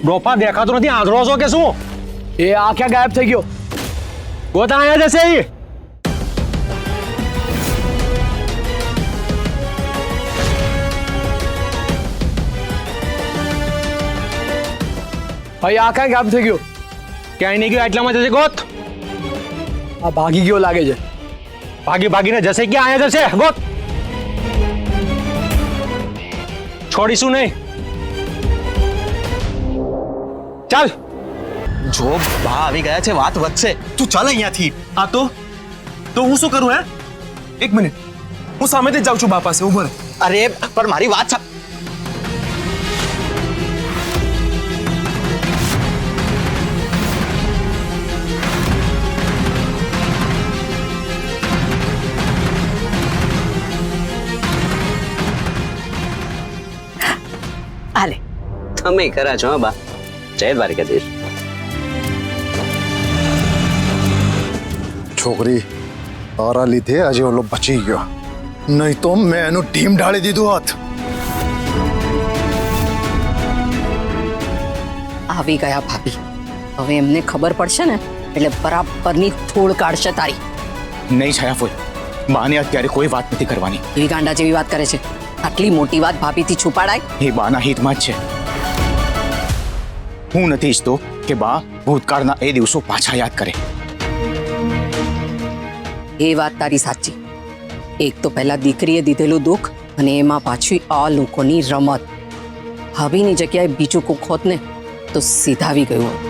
ડોફા દેખાતો નથી, આંધળો છો કે શું? એ આ ક્યાં ગાયબ થઈ ગયો? ગોતા અહીંયા જશે ઈ. ભાઈ આ ક્યાં ગાયબ થઈ ગયો? ક્યાંય નહીં ગયો, એટલામાં જશે ગોત. આ ભાગી ગયો લાગે છે. ભાગીને જશે ક્યાં? અહીંયા જશે ગોત. છોડીશું નહીં. ચાલ. જો બા આવી ગયા છે, વાત વધશે. તું ચાલ અહીંયાથી. હા તો હું શું કરું? એક મિનિટ, હું સામેથી જ જાઉં છું બા પાસે. ઉભો રહે. અરે પણ મારી વાત સાંભળ. આલે તમે કરા છો બા. જય દ્વારકાધીશ. છોકરી તારા લીધે આજે ઓલો બચી ગયો, નહીં તો મેં એનું ટીમ ઢાળી દીધું હોત. આવી ગયા ભાભી. હવે એમને ખબર પડશે ને એટલે બરાબરની થોડ કાઢશે તારી. નહીં છાયા ફૂલ, બાને અત્યારે કોઈ વાત નથી કરવાની. એવી ગાંડા જેવી વાત કરે છે. આટલી મોટી વાત ભાભીથી છુપાડાય? એ બાના હિતમાં જ છે. હું નથી ઈચ્છતો કે બા ભૂતકાળના એ દિવસો પાછા યાદ કરે. એ વાત તારી સાચી. એક તો પહેલા દીકરીએ દીધેલું દુઃખ અને એમાં પાછી આ લોકોની રમત. ભાભીની જગ્યાએ બીજું કોક હોત ને તો સીધાવી ગયું હોત.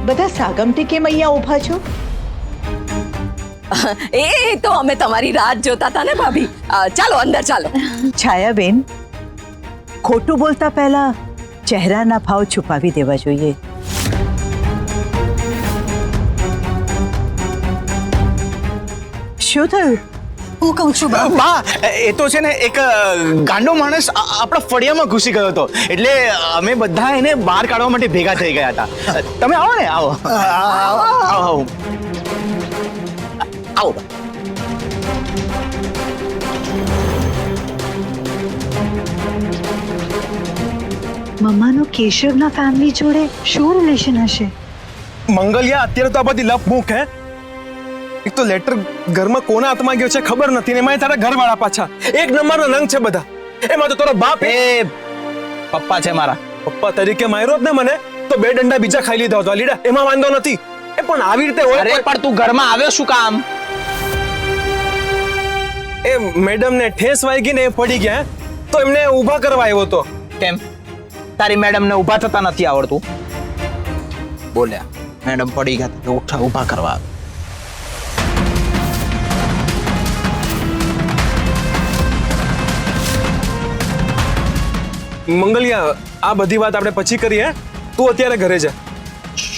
બધા સાગમટી કેમ અહીંયા ઊભા છો? એ તો અમે તમારી રાત જોતા હતા ને ભાભી. ચાલો અંદર ચાલો. છાયાબેન, ખોટું બોલતા પહેલા ચહેરાના ભાવ છુપાવી દેવા જોઈએ. શું થયું? હું કહું છું બા એ તો છે ને એક ગાંડો માણસ આપણા ફળિયામાં ઘૂસી ગયો હતો, એટલે અમે બધા એને બહાર કાઢવા માટે ભેગા થઈ ગયા હતા. તમે આવો ને, આવો આવો આવો આવો. મમ્માનો કેશવના ફેમિલી જોડે શું રિલેશન હશે? મંગલિયા, અત્યારે તો આ બધી લપ મૂક. એક તો લેટર ઘરમાં કોના હાથમાં ગયો છે ખબર નથી, ને એમાં તારા ઘરવાળા પાછા એક નંબરનો નંગ છે બધા. એમાં તો તારો બાપ એ પપ્પા છે મારા. પપ્પા તરીકે માર્યો જ ને મને, તો બે ડંડા બીજા ખાઈ લીધા હતા લીડા, એમાં વાંધો નથી. એ પણ આવી રીતે હોય. અરે પણ તું ઘરમાં આવ્યો શું કામ? એ મેડમ ને ઠેસ વાગી ને એ પડી ગયા, તો એમને ઊભા કરવા આવ્યો હતો. કેમ તારી મેડમ ને ઊભા થતા નથી આવડતું? બોલ્યા મેડમ પડી ગયા તો ઊભા કરવા. મંગલિયા, આ બધી વાત આપણે પછી કરીએ. તું અત્યારે ઘરે જા.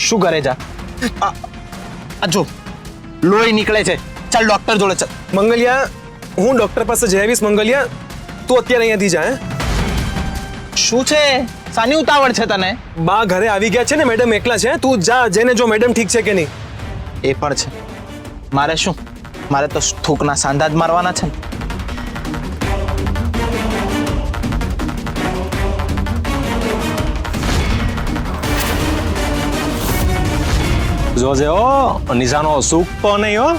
શું ઘરે જા? આ જો લોહી નીકળે છે, ચાલ ડોક્ટર જોડે ચાલ. મંગલિયા, હું ડોક્ટર પાસે જઈ આવીશ. મંગલિયા, તું અત્યારે અહીંયાથી જા. શું છે? સાની ઉતાવળ છે તને? બા ઘરે આવી ગયા છે ને, મેડમ એકલા છે. તું જા, જઈને જો મેડમ ઠીક છે કે નહીં. એ પણ છે. મારે શું? મારે તો થૂકના સાંધા જ મારવાના છે ને. જોજે હો, નિશાનો સૂકતો નહીં હો.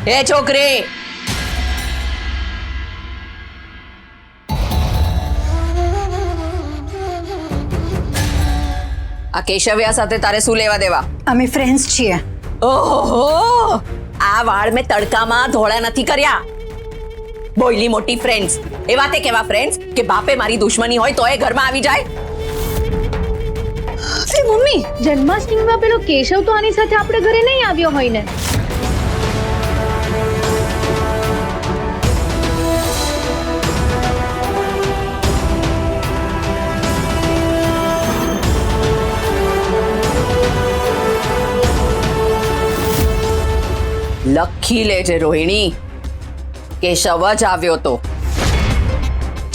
એ છોકરી, આ કેશવ્યા સાથે તારે શું લેવા દેવા? અમે ફ્રેન્ડ્સ છીએ. ઓહો, આ વાળ મેં તડકામાં ધોળા નથી કર્યા. બોયલી મોટી ફ્રેન્ડ્સ. એવા તે કેવા ફ્રેન્ડ્સ કે બાપે મારી દુશ્મની હોય તો એ ઘરમાં આવી જાય? મમ્મી, જન્માષ્ટમીમાં પેલો કેશવ તો આની સાથે આપણે ઘરે નહીં આવ્યો હોય ને? લખી લેજે રોહિણી, કેશવ જ આવ્યો તો.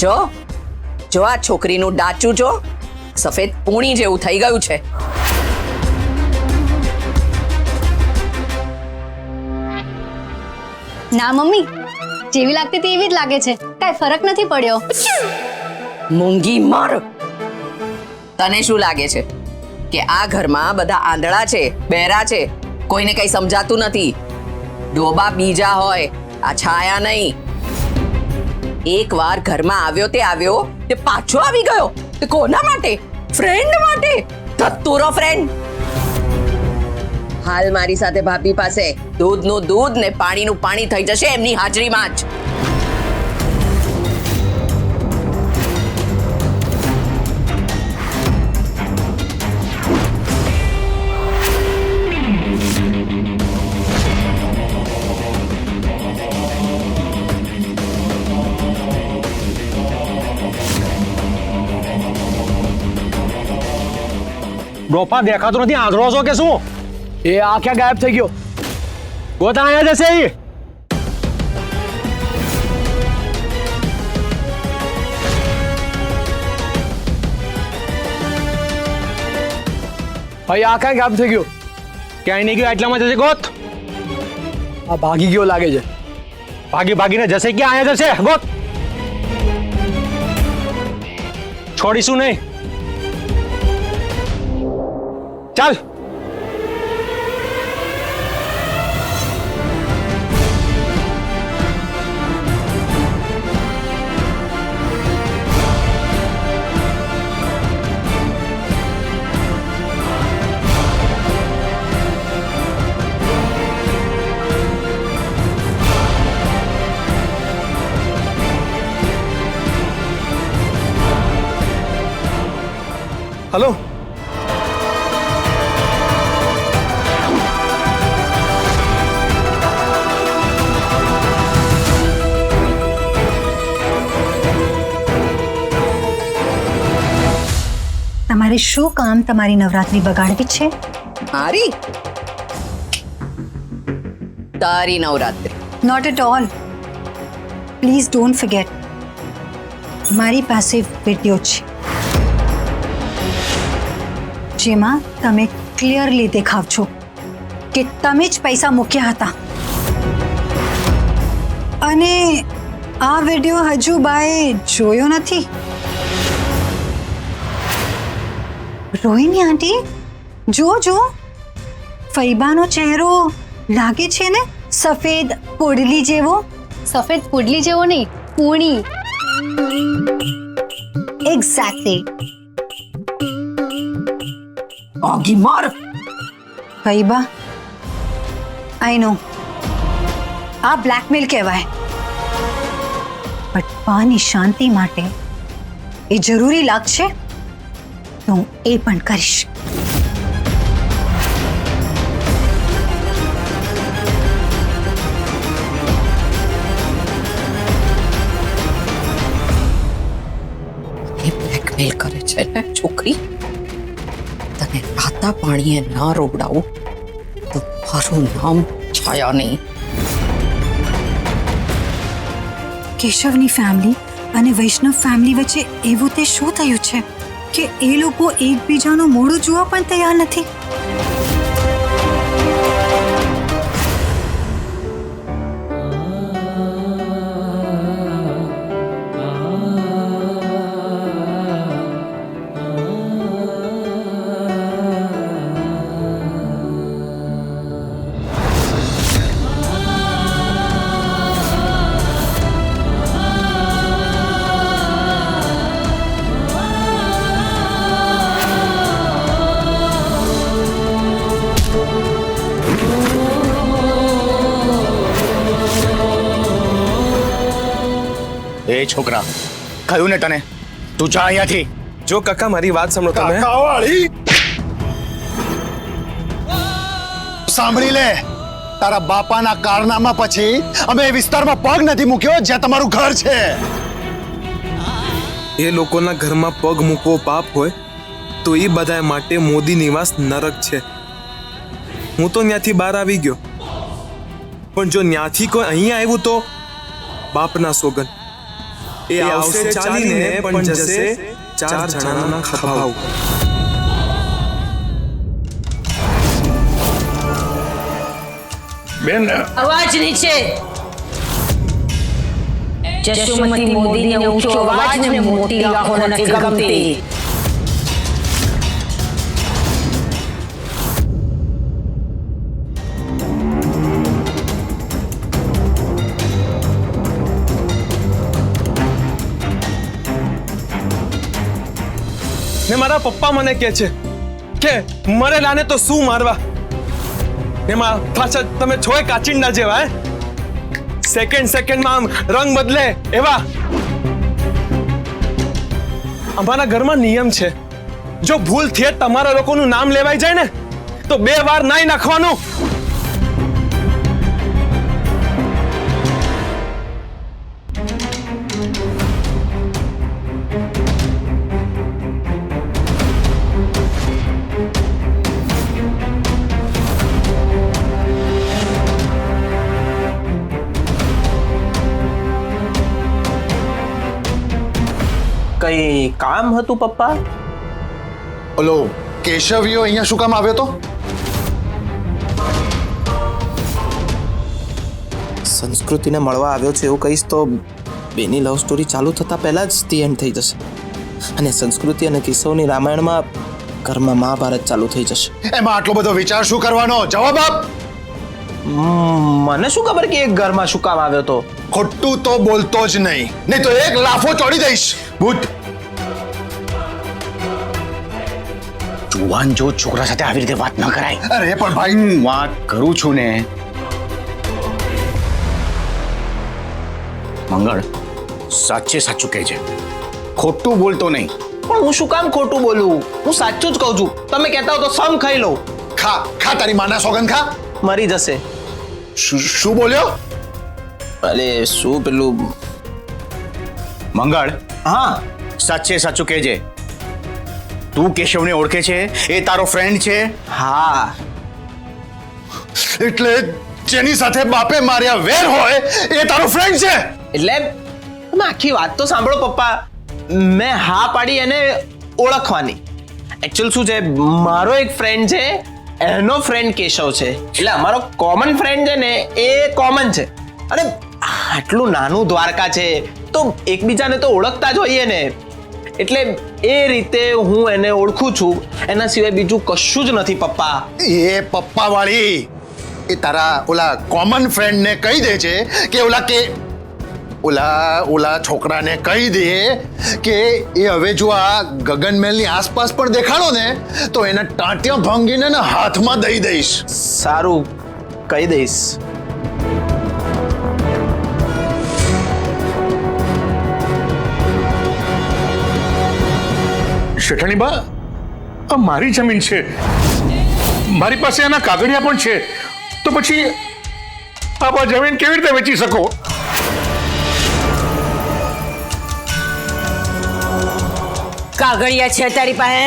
જો જો આ છોકરીનું ડાચું જો સફેદ પૂણી જેવું થઈ ગયું છે. ના મમ્મી, જેવી લાગતી હતી એવી જ લાગે છે, કાંઈ ફરક નથી પડ્યો. મૂંગી મર. તને શું લાગે છે કે આ ઘરમાં બધા આંધળા છે, બહેરા છે, કોઈને કઈ સમજાતું નથી? ડોબા બીજા હોય, આ છાયા નહીં. એકવાર ઘરમાં આવ્યો તે પાછો આવી ગયો. તે કોના માટે? ફ્રેન્ડ માટે. ધત્તુરો ફ્રેન્ડ. હાલ મારી સાથે ભાભી પાસે દૂધનું દૂધ ને પાણીનું પાણી થઈ જશે એમની હાજરીમાં જ. ડોફા દેખાતો નથી, આંધળો છો કે શું? એ આ ક્યાં ગાયબ થઈ ગયો? ગોતા અહીંયા જશે ઈ. ભાઈ આ ક્યાં ગાયબ થઈ ગયો? ક્યાંય નહીં ગયો, એટલામાં જશે. ગોત. આ ભાગી ગયો લાગે છે. ભાગીને જશે ક્યાં? અહીંયા જશે. ગોત. છોડીશું નહીં. ચાલ. હલો, તમારે શું કામ તમારી નવરાત્રી બગાડવી છે? મારી તારી Navratri. Not at all. Please don't forget, મારી પાસે વિડીયો છે જેમાં તમે ક્લિયરલી દેખાવ છો કે તમે જ પૈસા મૂક્યા હતા. અને આ વિડીયો હજુ બાએ જોયો નથી. રોહિણી આંટી, જો ફૈબાનો ચહેરો લાગે છે ને સફેદ પોડલી જેવો. સફેદ પુડલી જેવો નહીં, પૂણી. એક્ઝેક્ટલી. આગી માર. ફૈબા, આઈ નો આ બ્લેકમેલ કહેવાય, બટ પાની શાંતિ માટે એ જરૂરી લાગશે તો હું એ પણ કરીશ. એ બ્લેકમેલ કરે છે ને છોકરી. તને રાતા પાણીએ ના રોવડાવું તો મારું નામ છાયા નહીં. કેશવની ફેમિલી અને વૈષ્ણવ ફેમિલી વચ્ચે એવું તે શું થયું છે કે એ લોકો એકબીજાનું મોઢું જોવા પણ તૈયાર નથી? એ છોકરા, કહ્યું ને તને, તું જા અહીંયાથી. જો કાકા મારી વાત સાંભળો તમે. કાકાવાળી સાંભળી લે, તારા બાપાના કારનામા પછી અમે એ વિસ્તારમાં પગ નથી મૂક્યો જ્યાં તમારું ઘર છે. એ લોકોના ઘરમાં પગ મૂકવો પાપ હોય તો એ બધા માટે મોદી નિવાસ નરક છે. હું તો ત્યાંથી બહાર આવી ગયો, પણ જો ત્યાંથી કોઈ અહીંયા આવ્યું બાપના સોગન એ આવશે ચાલીને પણ જશે 4 જણાના ખભાવ. બેન અવાજ નીચે. જશુમતી મોદીને ઊંચો અવાજ ને મોટી આંખો નથી ગમતી. ને મારા પપ્પા મને કહે છે કે મરેલાને તો શું મારવા. એમાં પાછા તમે છોય કાચિંડા જેવા સેકન્ડમાં આમ રંગ બદલે એવા. અમારા ઘરમાં નિયમ છે, જો ભૂલથી તમારા લોકોનું નામ લેવાઈ જાય ને તો 2 વાર નાઈ નાખવાનું. કઈ કામ હતું પપ્પા? ઓલો કેશવ્યો અહીંયા શું કામ આવ્યો તો? સંસ્કૃતિને મળવા આવ્યો છે એવું કહીશ તો બેની લવ સ્ટોરી ચાલુ થતા પહેલા જ ધી એન્ડ થઈ જશે, અને સંસ્કૃતિ અને કેશવની રામાયણમાં ઘરમાં મહાભારત ચાલુ થઈ જશે. એમાં આટલો બધો વિચાર શું કરવાનો? જવાબ આપ. મને શું ખબર કે એક ઘરમાં શું કામ આવ્યો તો? ખોટું તો બોલતો જ નહીં તો એક લાફો ચોડી દઈશ. ભૂત જુવાન જો છોકરા સાથે આવી રીતે વાત ન કરાય. અરે પણ ભાઈ, હું વાત કરું છું ને. મંગળ, સાચે સાચું કહે છે, ખોટું બોલતો નહીં. પણ હું શું કામ ખોટું બોલું? હું સાચું જ કહું છું. તમે કહેતા હો તો સમ ખાઈ લો. ખા તારી માના સોગંદ ખા. મરી જશે. શું બોલ્યો? અરે શું પેલું મંગળ? હા, સાચે સાચું કહેજે. તું કેશવને ઓળખે છે? એ તારો ફ્રેન્ડ છે? હા. એટલે જેની સાથે બાપે માર્યા વેર હોય એ તારો ફ્રેન્ડ છે? એટલે તમે આખી વાત તો સાંભળો પપ્પા. મેં હા પાડી એને ઓળખવાની. એકચ્યુઅલ શું છે, મારો એક ફ્રેન્ડ છે, એનો ફ્રેન્ડ કેશવ છે, એટલે અમારો કોમન ફ્રેન્ડ છે ને એ કોમન છે. અને આટલું નાનું દ્વારકા છે તો એકબીજાને તો ઓળખતા જ હોઈએ ને. એટલે એ રીતે હું એને ઓળખું છું, એના સિવાય બીજું કશું જ નથી પપ્પા. એ પપ્પા વાળી એ તારા ઓલા કોમન ફ્રેન્ડ ને કહી દે છે કે ઓલા છોકરાને કહી દે કે એ હવે જો આ ગગનમહેલની આસપાસ પણ દેખાડો ને તો એના ટાંટિયા ભાંગીને હાથમાં દઈ દઈશ. સારું, કહી દઈશ. શેઠાણી બા, આ મારી જમીન છે, મારી પાસે એના કાગળિયા પણ છે, તો પછી આપ આ જમીન કેવી રીતે વેચી શકો? કાગળિયા છે તારી પાસે?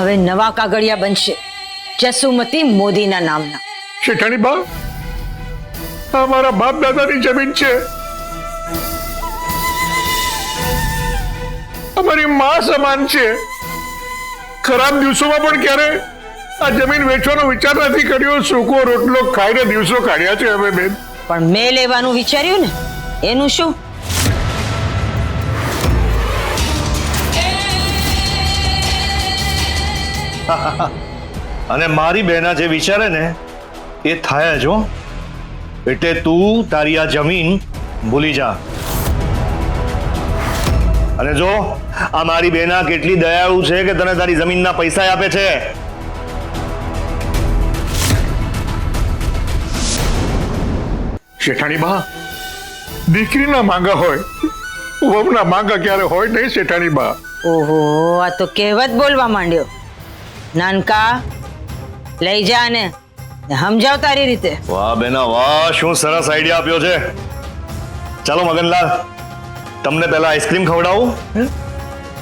હવે નવા કાગળિયા બનશે જસુમતી મોદીના નામના. શેઠાણી બા, આ મારા બાપ દાદાની જમીન છે, અમારી માં સમાન છે. ખરાબ દિવસોમાં પણ ક્યારે આ જમીન વેચવાનો વિચાર નથી કર્યો. સૂકો રોટલો ખાઈને દિવસો કાઢ્યા છે અમે બેન. પણ મેં લેવાનું વિચાર્યું ને, એનું શું? અને મારી બહેના જે વિચારે ને એ થાય જ હો. એટલે તું તારી આ જમીન ભૂલી જા. અને જો આ મારી બેના કેટલી દયાળુ છે કે તને તારી જમીનના પૈસા આપે છે. શેઠાણી બા, દીકરીના માંગા હોય, વહુના માંગા ક્યારે હોય નહીં શેઠાણી બા. ઓહો, આ તો કહેવત બોલવા માંડ્યો. નાનકા, લઈ જા ને સમજાવ તારી રીતે. વાહ બેના વાહ, શું સરસ આઈડિયા આપ્યો છે. ચાલો મગનલાલ, તમને પહેલા આઈસ્ક્રીમ ખવડાવું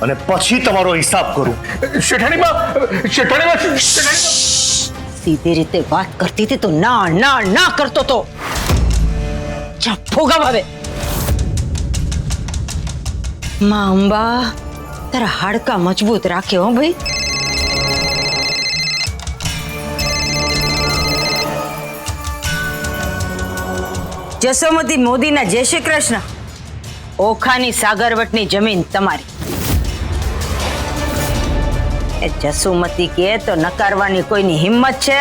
અને પછી તમારો હિસાબ કરું. શેઠાણી બા, શેઠાણી બા, શેઠાણી બા. સીધી રીતે વાત કરતી હતી તો ના ના ના કરતો તો. જા ભોગવ હવે. માં અંબા તારા હાડકા મજબૂત રાખે હો ભાઈ. જસોમતી મોદીના જય શ્રી કૃષ્ણ. ઓખાની સાગરવટની જમીન તમારી. એ જસુમતી કે તો નકારવાની કોઈની હિંમત છે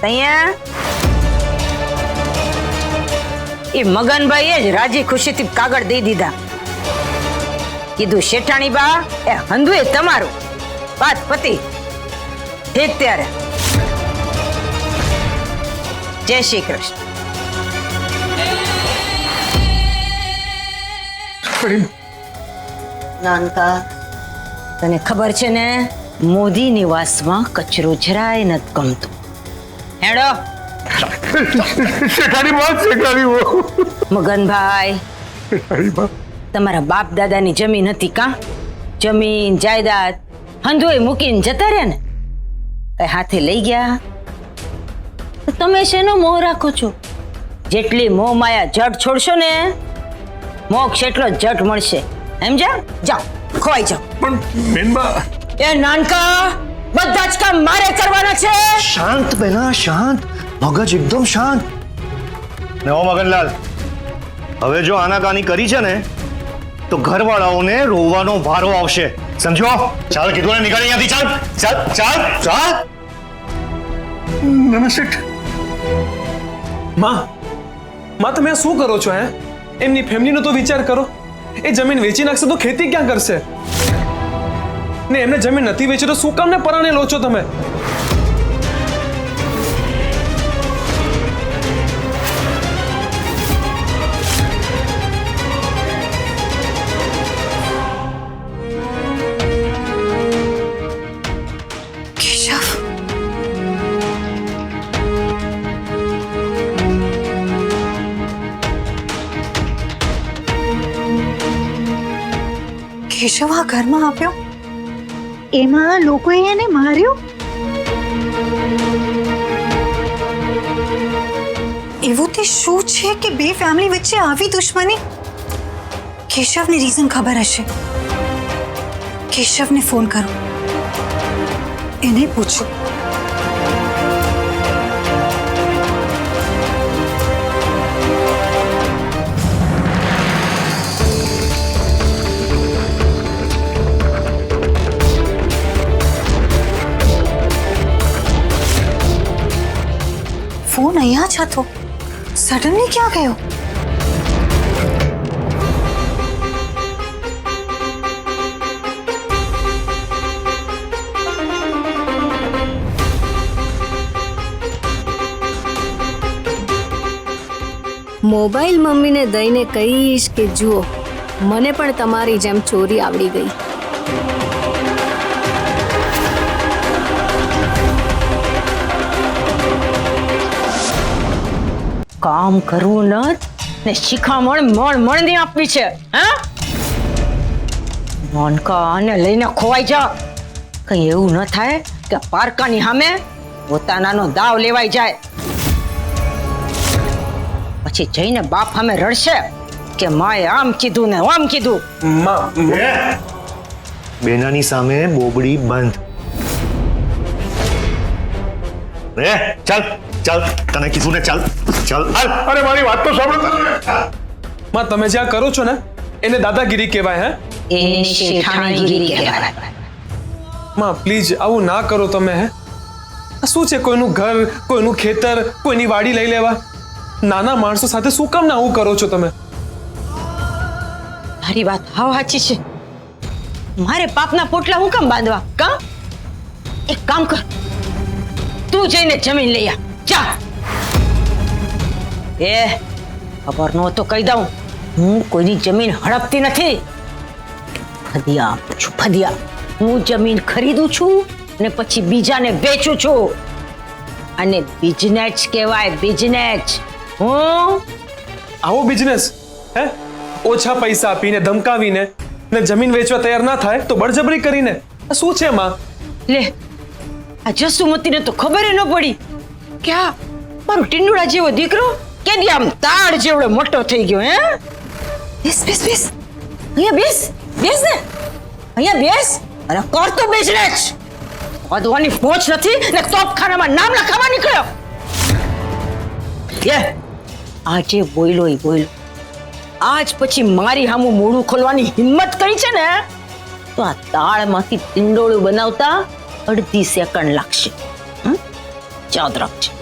તૈયા? એ મગનભાઈએ જ રાજી ખુશીથી કાગળ દઈ દીધા. કીધું શેઠાણી બા એ હંધુએ તમારું. વાત પતિ. ઠીક ત્યારે જય શ્રી કૃષ્ણ. નાનકા, તને ખબર છે ને મોદી નિવાસમાં કચરો જરાય નથી ગમતો. હેડો. શેઠાણી બા, શેઠાણી બહુ. મગનભાઈ, શેઠાણી બા, તમારા બાપ દાદાની જમીન હતી કા? જમીન જાયદાદ હંધોય મૂકીને જતા રહ્યા ને, કઈ હાથે લઈ ગયા? તો તમે શેનો મોહ રાખો છો? જેટલી મોહ માયા જટ છોડશો ને મોક્ષ એટલો જટ મળશે. સમજ્યા? જાઓ, ખોવાઈ જાઓ. પણ બેનબા, એ નાનકા, બધા જ કામ મારે કરવાના છે. શાંત બેના, શાંત. મગજ એકદમ શાંત. ને ઓ મગનલાલ, હવે જો આનાકાની કરી છે ને તો ઘરવાળાઓને રોવાનો વારો આવશે. સમજો? ચાલ કીધું ને, નીકળી અહીંયાથી. ચાલ ચાલ ચાલ ચાલ. નમસ્તે. માં, તમે આ શું કરો છો? એમની ફેમિલીનો તો વિચાર કરો. એ જમીન વેચી નાખશે તો ખેતી ક્યાં કરશે? ને એમને જમીન નથી વેચી તો શું કામ ને પરાણે લો છો તમે? કેશવ, કેશવ આ ઘરમાં આવ્યો? એમાં લોકોએ એને માર્યો? એવું તે શું છે કે બે ફેમિલી વચ્ચે આવી દુશ્મની? કેશવને રીઝન ખબર હશે. કેશવને ફોન કરો, એને પૂછો. ફોન અહીંયા જ હતો, સડનલી ક્યાં ગયો? મોબાઈલ મમ્મીને દઈને કહીશ કે જુઓ, મને પણ તમારી જેમ ચોરી આવડી ગઈ. કામ કરવું ન ને શિખામણ મણ ની આપવી છે. હા, નાનકાને લઈને ખોવાઈ જા. કઈ એવું ન થાય કે પારકાની સામે પોતાનાનો દાવ લેવાઈ જાય. પછી જઈને બાપ સામે રડશે કે માએ આમ કીધું ને આમ કીધું. બેનાની સામે બોબડી બંધ. ચાલ ચાલ, તને કીધું ને, ચાલ ચાલ. અરે મારી વાત તો સાંભળો. માં, તમે જ્યાં કરો છો ને એને દાદાગીરી કહેવાય. એને શેઠાણીગીરી કહેવાય. માં પ્લીઝ આવું ના કરો તમે. આ શું છે કોઈનું ઘર, કોઈનું ખેતર, કોઈની વાડી લઈ લેવા? નાના માણસો સાથે શું કામ ના આવું કરો છો તમે? તારી વાત હાવ સાચી છે. મારે પાપના પોટલા હું કામ બાંધવા? કા એક કામ કર, તું જઈને જમીન લઈ આ. જા. એ ખબર નો તો કહી દઉં, હું કોઈની જમીન હડપતી નથી. ફદિયા આપું છું, ફદિયા. હું જમીન ખરીદું છું ને પછી બીજાને વેચું છું. અને બિઝનેસ કહેવાય, બિઝનેસ. હું આવો બિઝનેસ હે? ઓછા પૈસા આપીને ધમકાવીને ને જમીન વેચવા તૈયાર ના થાય તો બળજબરી કરીને. આ શું છે માં? લે, આ જસુમતીને તો ખબર ન પડી કે આ મારો ટીંડુડા જેવો દીકરો કેદી આમ તાળ જેવડો મોટો થઈ ગયો. હે, બેસ બેસ બેસ, અહીંયા બેસ બેસ ને, અહીંયા બેસ અને કર તો બિઝનેસ. વધવાની પહોંચ નથી ને તોપખાનામાં નામ લખાવા નીકળ્યો. એ આજે બોયલો ઈ બોયલો, આજ પછી મારી સામું મોઢું ખોલવાની હિંમત કરી છે ને તો આ તાળમાંથી ટીંડોળું બનાવતા અડધી સેકન્ડ લાગશે. યાદ રાખજે.